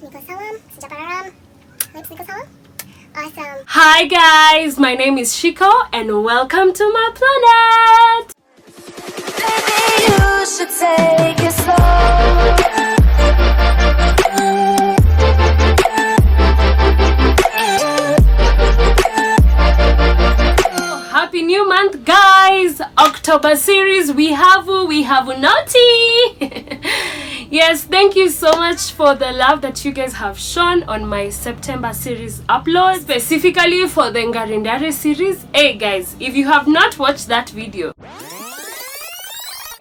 Awesome. Hi guys, my name is Shiko and welcome to my planet. Baby, you should take it slow. Happy new month guys. October series we have naughty. Yes, thank you so much for the love that you guys have shown on my September series upload, specifically for the Ngarindare series. Hey guys, if you have not watched that video,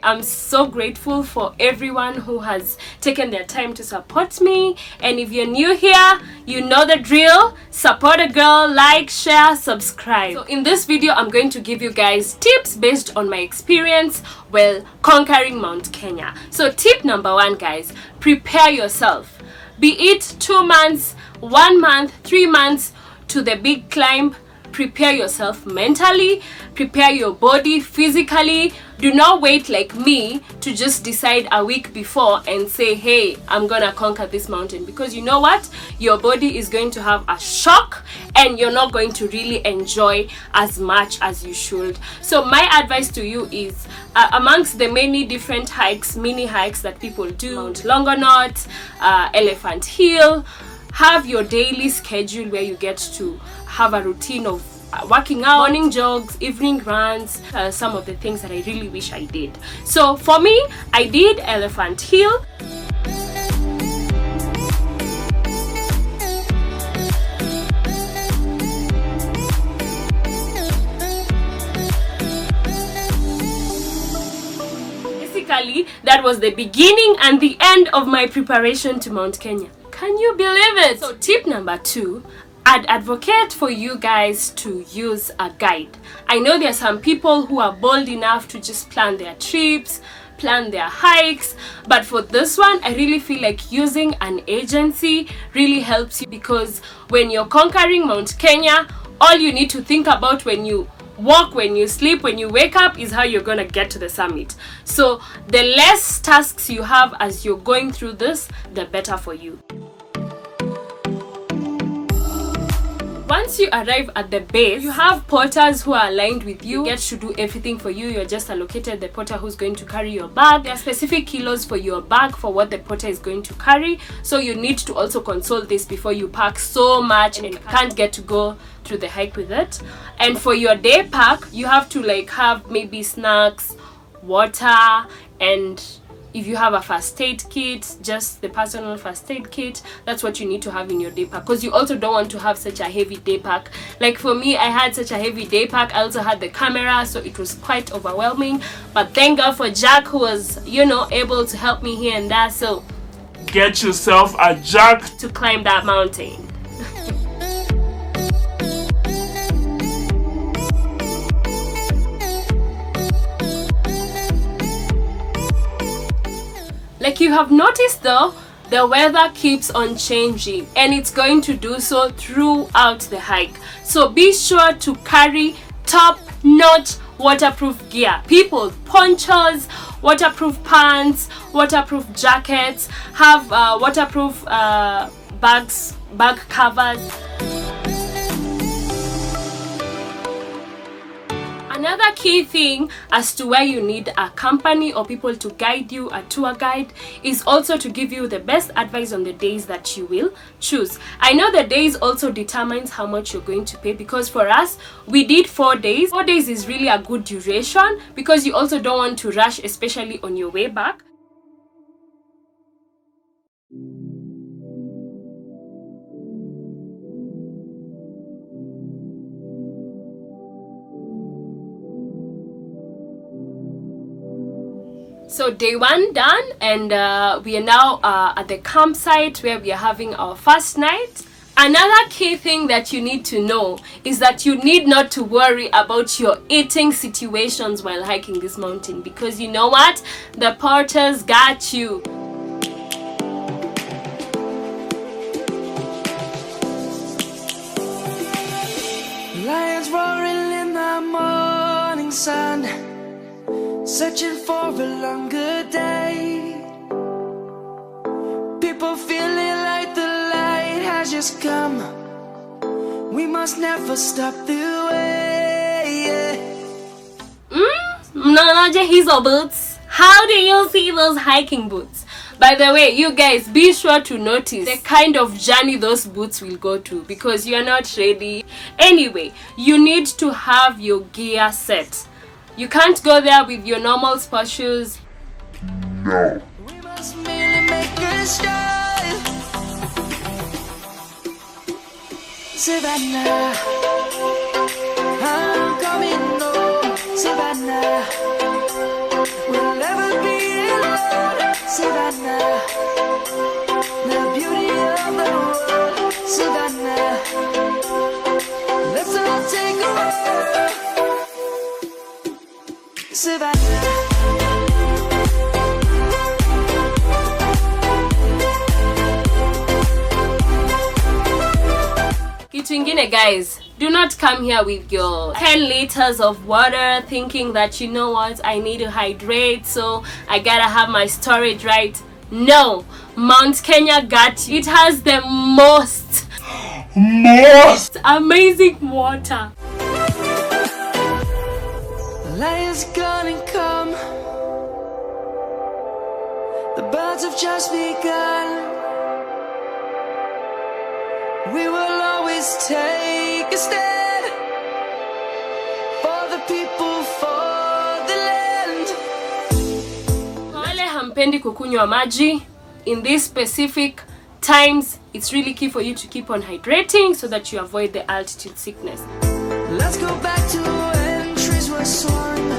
I'm so grateful for everyone who has taken their time to support me. And if you're new here, you know the drill. Support a girl, like, share, subscribe. So in this video, I'm going to give you guys tips based on my experience while conquering Mount Kenya. So tip number 1, guys, prepare yourself. Be it 2 months, 1 month, 3 months to the big climb. Prepare yourself mentally, prepare your body physically. Do not wait like me to just decide a week before and say, hey, I'm gonna conquer this mountain, because you know what, your body is going to have a shock and you're not going to really enjoy as much as you should. So my advice to you is, amongst the many different hikes, mini hikes that people do, Mount Longonot, Elephant Hill, have your daily schedule where you get to have a routine of working out, morning jogs, evening runs, some of the things that I really wish I did. So for me, I did Elephant Hill. Basically, that was the beginning and the end of my preparation to Mount Kenya. Can you believe it? So tip number 2, I'd advocate for you guys to use a guide. I know there are some people who are bold enough to just plan their trips, plan their hikes, but for this one, I really feel like using an agency really helps you, because when you're conquering Mount Kenya, all you need to think about when you walk, when you sleep, when you wake up is how you're gonna get to the summit. So the less tasks you have as you're going through this, the better for you. Once you arrive at the base, you have porters who are aligned with you. They get to do everything for you. You're just allocated the porter who's going to carry your bag. There are specific kilos for your bag for what the porter is going to carry. So you need to also consult this before you pack so much and you can't get to go through the hike with it. And for your day pack, you have to have maybe snacks, water, and if you have a first aid kit, just the personal first aid kit, that's what you need to have in your day pack, because you also don't want to have such a heavy day pack. Like for me, I had such a heavy day pack. I also had the camera, so it was quite overwhelming, but thank God for Jack, who was, able to help me here and there. So get yourself a Jack to climb that mountain. Like you have noticed though, the weather keeps on changing and it's going to do so throughout the hike. So be sure to carry top-notch waterproof gear. People, ponchos, waterproof pants, waterproof jackets, have waterproof bags, bag covers. Another key thing as to where you need a company or people to guide you, a tour guide, is also to give you the best advice on the days that you will choose. I know the days also determines how much you're going to pay, because for us, we did 4 days. 4 days is really a good duration because you also don't want to rush, especially on your way back. So day 1 done, and we are now at the campsite where we are having our first night. Another key thing that you need to know is that you need not to worry about your eating situations while hiking this mountain, because you know what? The porters got you. Lions roaring in the morning sun, searching for a longer day. People feeling like the has come. We must never stop the way. Mnaonaje hizo boots? How do you see those hiking boots? By the way, you guys, be sure to notice the kind of journey those boots will go to, because you are not ready. Anyway, you need to have your gear set. You can't go there with your normal sport shoes. No. We must merely make a start. Savannah, I'm coming home. Savannah, we'll never be alone. Savannah, the beauty of the world. Savannah, let's all take a walk. Savannah. Kitu ingine, guys, do not come here with your 10 liters of water thinking that, you know what, I need to hydrate, so I gotta have my storage right. No, Mount Kenya got you. It has the most amazing water. Lion's gonna come. The birds have just begun. We will always take a stand for the people, for the land. Wale hampendi kukunywa maji, in these specific times, it's really key for you to keep on hydrating so that you avoid the altitude sickness. Let's go back to when trees were swung.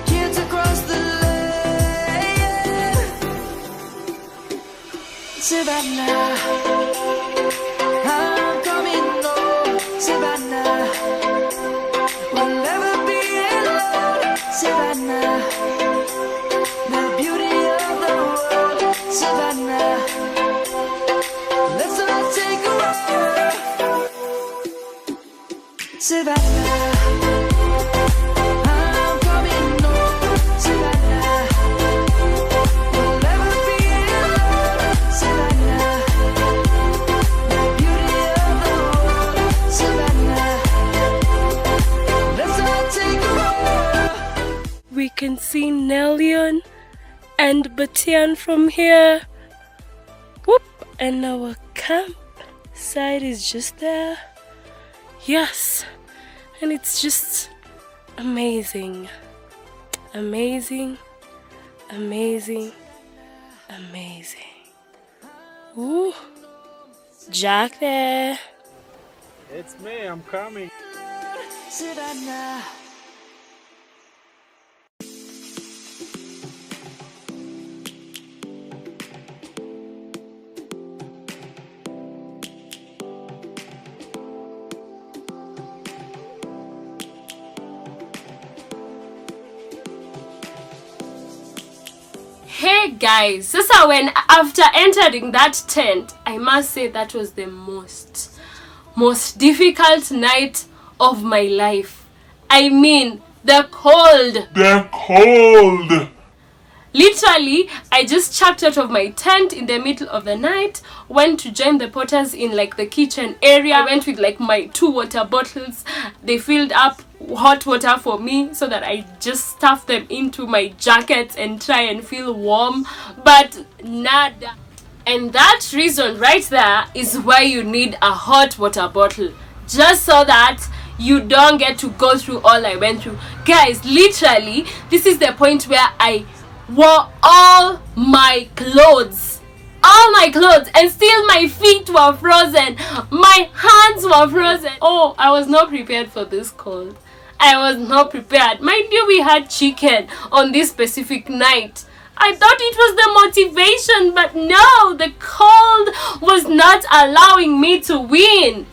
Kids across the land. Savannah, I'm coming home. Savannah, we'll never be alone. Savannah, the beauty of the world. Savannah, let's all take a walk. Savannah, I'm coming home. Savannah, we'll never be alone. Savannah, the beauty of the world. Savannah, let's all take a walk. We can see Nelion and Batian from here. Whoop! And our campsite is just there. Yes, and it's just amazing, amazing, amazing, amazing. Ooh, Jack there. It's me, I'm coming. Savannah. Hey guys, sasa when after entering that tent, I must say that was the most difficult night of my life. I mean, the cold. Literally, I just chucked out of my tent in the middle of the night, went to join the porters in like the kitchen area. I went with like my 2 water bottles. They filled up hot water for me so that I just stuffed them into my jackets and try and feel warm, but nada. And that reason right there is why you need a hot water bottle, just so that you don't get to go through all I went through. Guys, literally, this is the point where I wore all my clothes, and still my feet were frozen, my hands were frozen. Oh, I was not prepared for this cold. I was not prepared. Mind you, we had chicken on this specific night. I thought it was the motivation, but no, the cold was not allowing me to win.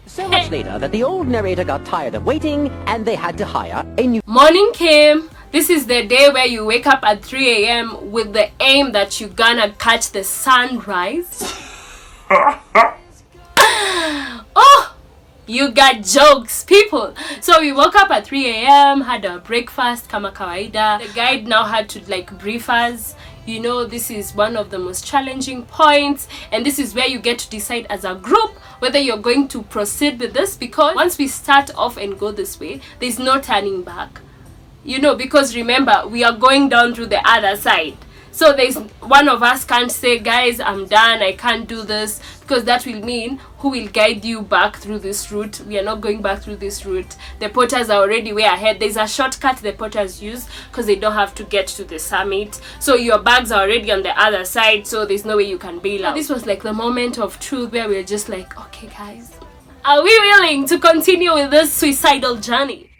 So much later that the old narrator got tired of waiting and they had to hire a new... Morning came. This is the day where you wake up at 3 a.m. with the aim that you're gonna catch the sunrise. Oh, you got jokes, people. So we woke up at 3 a.m., had our breakfast, kama kawaida. The guide now had to like brief us, you know, this is one of the most challenging points, and this is where you get to decide as a group whether you're going to proceed with this, because once we start off and go this way, there's no turning back, you know, because remember, we are going down through the other side. So there's one of us can't say, guys, I'm done, I can't do this, because that will mean who will guide you back through this route? We are not going back through this route. The porters are already way ahead. There's a shortcut the porters use because they don't have to get to the summit. So your bags are already on the other side, so there's no way you can bail out. This was like the moment of truth where we were just like, okay guys, are we willing to continue with this suicidal journey?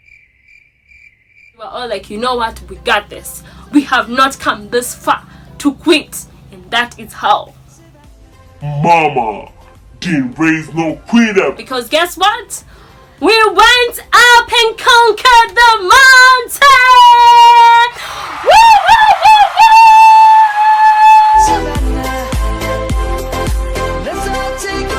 We were all like, you know what, we got this. We have not come this far to quit, and that is how. Mama didn't raise no quitter. Because guess what? We went up and conquered the mountain! Woo, woo, woo, woo! Savannah, let's all take a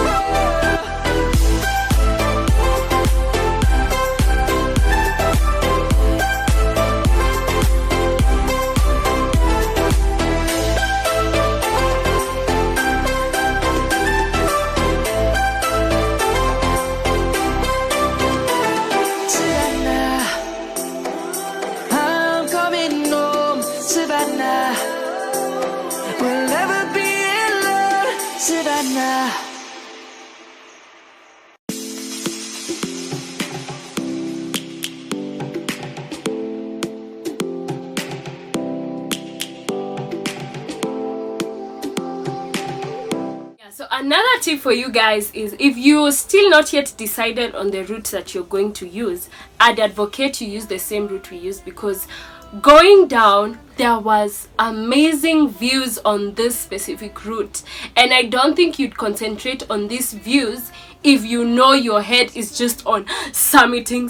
we'll never be alone, Savannah. So another tip for you guys is, if you're still not yet decided on the route that you're going to use, I'd advocate you use the same route we use, because going down there was amazing views on this specific route, and I don't think you'd concentrate on these views if you know your head is just on summiting.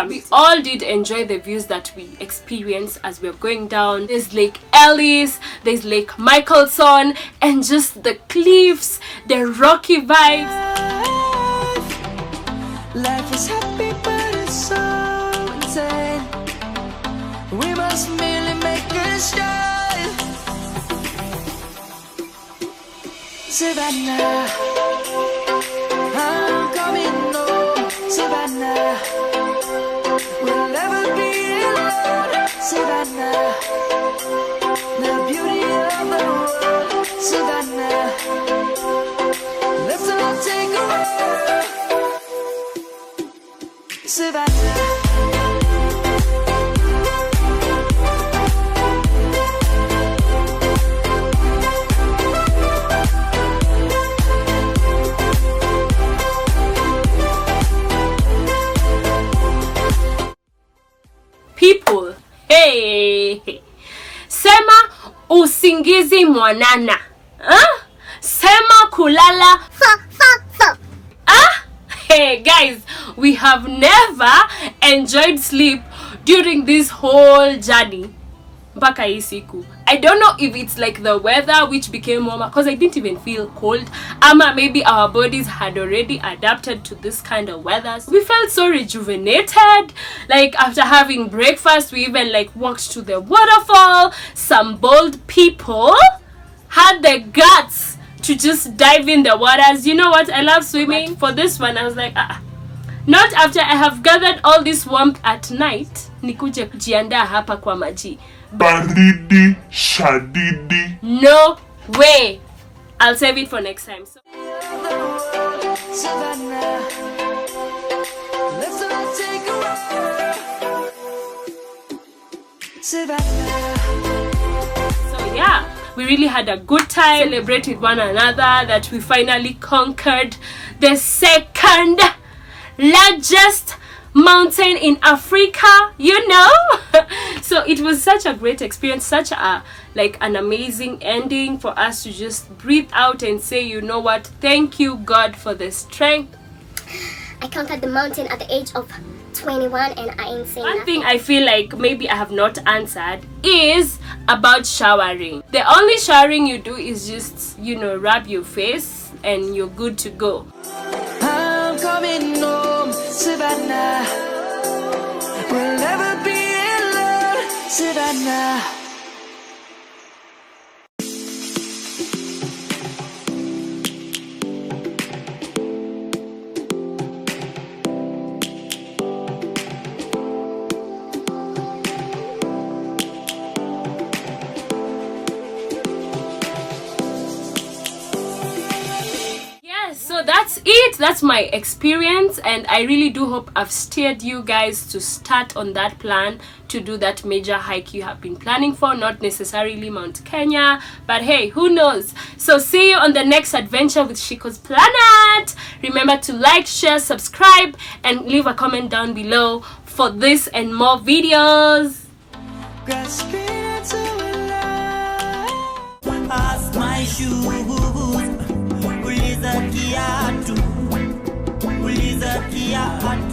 We all did enjoy the views that we experienced as we were going down. There's Lake Ellis, there's Lake Michelson, and just the cliffs, the rocky vibes. Life is happy but it's so insane. We must merely make a start. Savannah, I'm coming home. Savannah, we'll never be alone. Savannah, the beauty of the world. Savannah, let's all take a ride. Savannah. People, hey, sema usingizi mwanana, sema kulala fa. Hey guys, we have never enjoyed sleep during this whole journey mpaka hii siku. I don't know if it's like the weather which became warmer, because I didn't even feel cold, ama maybe our bodies had already adapted to this kind of weather. We felt so rejuvenated. Like after having breakfast, we even like walked to the waterfall. Some bold people had the guts to just dive in the waters. You know what, I love swimming. But for this one I was like, not after I have gathered all this warmth at night nikuje kujiandaa hapa kwa maji. Baridi shadidi. No way. I'll save it for next time. So Savannah, let's all take a ride. Savannah. So yeah, we really had a good time, celebrate with one another that we finally conquered the second largest mountain in Africa, you know. So it was such a great experience, such a like an amazing ending for us to just breathe out and say, you know what, thank you God for the strength. I conquered the mountain at the age of 21 and I ain't saying One thing I feel like maybe I have not answered is about showering. The only showering you do is just, you know, rub your face and you're good to go. I'm coming home, Savannah. We'll never be alone, Savannah. it. That's my experience, and I really do hope I've steered you guys to start on that plan to do that major hike you have been planning for. Not necessarily Mount Kenya, but hey, who knows. So see you on the next adventure with Shikosplanet. Remember to like, share, subscribe, and leave a comment down below for this and more videos. Grasping into love. Past my shoes, uliza kiatu, uliza kiatu.